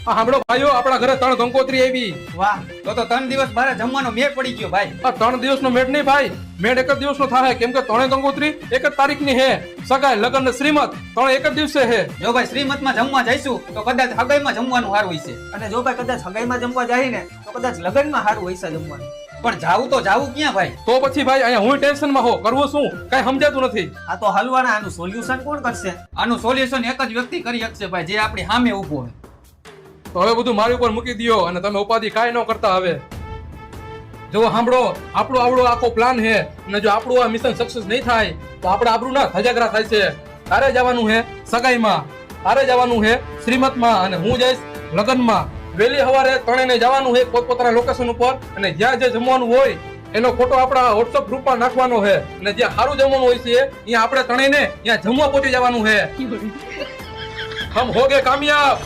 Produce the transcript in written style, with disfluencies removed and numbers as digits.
આ સાંભળો ભાઈઓ, આપણા ઘરે 3 કંકોત્રી આવી. વાહ, તો 3 દિવસ બારે જમવાનો મેળ પડી ગયો ભાઈ. આ 3 દિવસનો મેળ નહીં ભાઈ, મેળ એક જ દિવસનો થાય, કેમ કે 3 કંકોત્રી એક જ તારીખની હે. સગાઈ, લગ્ન ને શ્રીમત 3 એક જ દિવસે હે. જો ભાઈ શ્રીમતમાં જમવા જઈશું તો કદાચ હગાઈમાં જમવાનું સારું હોય છે, અને જો ભાઈ કદાચ હગાઈમાં જમવા જાય ને તો કદાચ લગ્નમાં સારું હોય છે જમવાનું. પણ જાવું તો જાવું ક્યાં ભાઈ? તો પછી ભાઈ અહીંયા હું ટેન્શનમાં હો, કરવું શું કઈ સમજાતું નથી. આ તો હલવાના, આનું સોલ્યુશન કોણ કરશે? આનું સોલ્યુશન એક જ વ્યક્તિ કરી શકશે ભાઈ, જે આપણી સામે ઊભો હોય. તો હવે બધું મારી ઉપર મૂકી દો અને તમે ઉપાધિ કાંઈ ન કરતા. હવે જો સાંભળો, આપણો આવડો આખો પ્લાન હે, અને જો આપણું આ મિશન સક્સેસ નહીં થાય તો આપણે આબરૂ ના ધજાગરા થાય છે. તારે જવાનું હે સગાઈમાં, તારે જવાનું હે શ્રીમતમાં, અને હું જઈશ લગ્નમાં. વહેલી સવારે ત્રણેયને જવાનું હે પોતપોતાના લોકેશન ઉપર, અને જ્યાં જે જમવાનું હોય એનો ફોટો આપણા WhatsApp ગ્રુપમાં નાખવાનો છે, અને જ્યાં સારું જમવાનું હોય છે અહીંયા આપણે ત્રણેયને ત્યાં જમવા પહોંચી જવાનું છે. હમ હોગે કામયાબ.